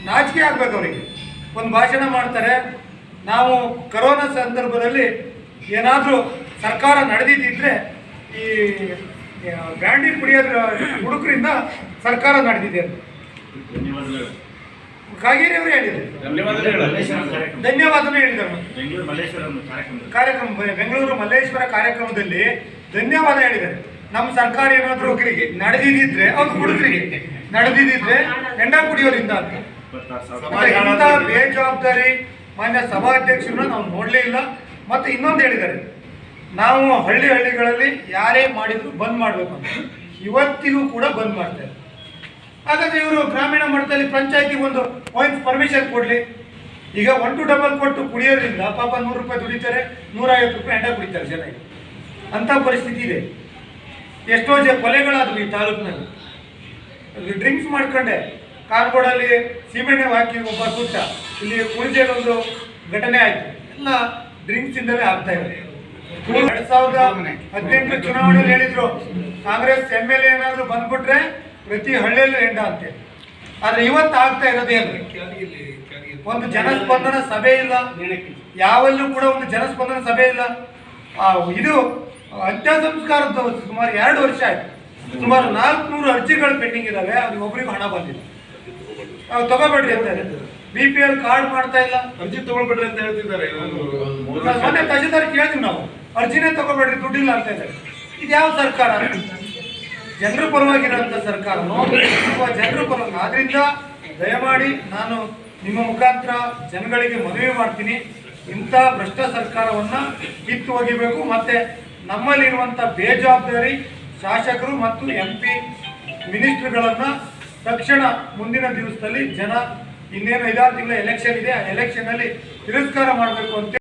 ನಾಚಿಕೆ ಆಗ್ಬೇಕು ಅವರಿಗೆ. ಒಂದು ಭಾಷಣ ಮಾಡ್ತಾರೆ, ನಾವು ಕರೋನಾ ಸಂದರ್ಭದಲ್ಲಿ ಏನಾದರೂ ಸರ್ಕಾರ ನಡೆದಿದ್ದಿದ್ರೆ ಈ ಬ್ರ್ಯಾಂಡಿ ಕುಡಿಯೋದ್ರ ಹುಡುಗರಿಂದ ಸರ್ಕಾರ ನಡೆದಿದೆ ಅಂತ ಕಾಗೇರಿ ಅವರು ಹೇಳಿದ್ದಾರೆ. ಧನ್ಯವಾದನೂ ಹೇಳಿದ್ದಾರೆ. ಬೆಂಗಳೂರು ಮಲ್ಲೇಶ್ವರ ಕಾರ್ಯಕ್ರಮದಲ್ಲಿ ಧನ್ಯವಾದ ಹೇಳಿದ್ದಾರೆ. ನಮ್ಮ ಸರ್ಕಾರ ಏನಾದರೂ ನಡೆದಿದ್ದಿದ್ರೆ ಅವ್ರು ಹುಡುಗರಿಗೆ ನಡೆದಿದ್ದಿದ್ರೆ ಹೆಂಡ ಕುಡಿಯೋರಿಂದ ಅಂತ. ಇಂಥ ಬೇಜವಾಬ್ದಾರಿ ಮಾನ್ಯ ಸಭಾಧ್ಯಕ್ಷರನ್ನ ನಾವು ನೋಡಲೇ ಇಲ್ಲ. ಮತ್ತು ಇನ್ನೊಂದು ಹೇಳಿದ್ದಾರೆ, ನಾವು ಹಳ್ಳಿಗಳಲ್ಲಿ ಯಾರೇ ಮಾಡಿದ್ರು ಬಂದ್ ಮಾಡಬೇಕು ಅಂತ. ಇವತ್ತಿಗೂ ಕೂಡ ಬಂದ್ ಮಾಡ್ತಾರೆ. ಹಾಗಾದ್ರೆ ಇವರು ಗ್ರಾಮೀಣ ಮಟ್ಟದಲ್ಲಿ ಪಂಚಾಯತಿಗೆ ಒಂದು ಪರ್ಮಿಷನ್ ಕೊಡಲಿ. ಈಗ 1 to 2 ಕೊಟ್ಟು ಕುಡಿಯೋದ್ರಿಂದ ಪಾಪ 100 ರೂಪಾಯಿ ದುಡಿತಾರೆ, 150 ರೂಪಾಯಿ ಹೆಂಡ ಕುಡಿತಾರೆ ಜನ. ಅಂಥ ಪರಿಸ್ಥಿತಿ ಇದೆ. ಎಷ್ಟೋ ಕೊಲೆಗಳಾದವು ಈ ತಾಲೂಕಿನಲ್ಲಿ. ಡ್ರಿಂಕ್ಸ್ ಮಾಡ್ಕೊಂಡೆ ಕಾರ್ಬೋರ್ಡಲ್ಲಿ ಸಿಮೆಂಟ್ ಹಾಕಿ ಒಬ್ಬ ಸುಟ್ಟ. ಇಲ್ಲಿ ಉಳಿದೇಲೊಂದು ಘಟನೆ ಆಯಿತು. ಎಲ್ಲ ಡ್ರಿಂಕ್ಸಿಂದಲೇ ಆಗ್ತಾ ಇದೆ. 2018 ಚುನಾವಣೆಯಲ್ಲಿ ಹೇಳಿದ್ರು, ಕಾಂಗ್ರೆಸ್ MLA ಏನಾದರೂ ಬಂದ್ಬಿಟ್ರೆ ಪ್ರತಿ ಹಳ್ಳಿಯಲ್ಲೂ ಹೆಂಡ ಅಂತೆ. ಆದರೆ ಇವತ್ತು ಆಗ್ತಾ ಇರೋದೇನು? ಒಂದು ಜನಸ್ಪಂದನ ಸಭೆ ಇಲ್ಲ, ಯಾವಲ್ಲೂ ಕೂಡ ಒಂದು ಜನಸ್ಪಂದನ ಸಭೆ ಇಲ್ಲ. ಇದು ಅಂತ್ಯ ಸಂಸ್ಕಾರದ ಸುಮಾರು 2 ವರ್ಷ ಆಯ್ತು. ಸುಮಾರು 400 ಅರ್ಜಿಗಳು ಪೆಂಡಿಂಗ್ ಇದಾವೆ. ಅದು ಒಬ್ಬರಿಗೂ ಹಣ ಬಂದಿಲ್ಲ. ತಗೋಬೇಡ್ರಿ ಅಂತಾರೆ. BPL ಕಾರ್ಡ್ ಮಾಡ್ತಾ ಇಲ್ಲ, ಅರ್ಜಿ ತಗೊಳ್ಬೇಡ್ರಿ ಅಂತ ಹೇಳ್ತಿದ್ದಾರೆ. ಮೊನ್ನೆ ತಹಶೀಲ್ದಾರ್ ಕೇಳಿದ್ವಿ ನಾವು, ಅರ್ಜಿನೇ ತಗೋಬೇಡ್ರಿ ದುಡ್ಡಿಲ್ಲ ಅಂತ ಇದ್ದಾರೆ. ಇದು ಯಾವ ಸರ್ಕಾರ? ಜನರ ಪರವಾಗಿರೋಂಥ ಸರ್ಕಾರನೋ ಅಥವಾ ಜನರ ಪರವಾಗಿ? ಆದ್ರಿಂದ ದಯಮಾಡಿ ನಾನು ನಿಮ್ಮ ಮುಖಾಂತರ ಜನಗಳಿಗೆ ಮನವಿ ಮಾಡ್ತೀನಿ, ಇಂಥ ಭ್ರಷ್ಟ ಸರ್ಕಾರವನ್ನು ಕಿತ್ತು ಒಗಿಬೇಕು. ಮತ್ತು ನಮ್ಮಲ್ಲಿರುವಂಥ ಬೇಜವಾಬ್ದಾರಿ ಶಾಸಕರು ಮತ್ತು MP ಮಿನಿಸ್ಟ್ರುಗಳನ್ನು ತಕ್ಷಣ ಮುಂದಿನ ದಿವಸದಲ್ಲಿ ಜನ ಇನ್ನೇನು 5-6 ತಿಂಗಳ ಎಲೆಕ್ಷನ್ ಇದೆ, ಆ ಎಲೆಕ್ಷನ್ನಲ್ಲಿ ತಿರಸ್ಕಾರ ಮಾಡಬೇಕು ಅಂತ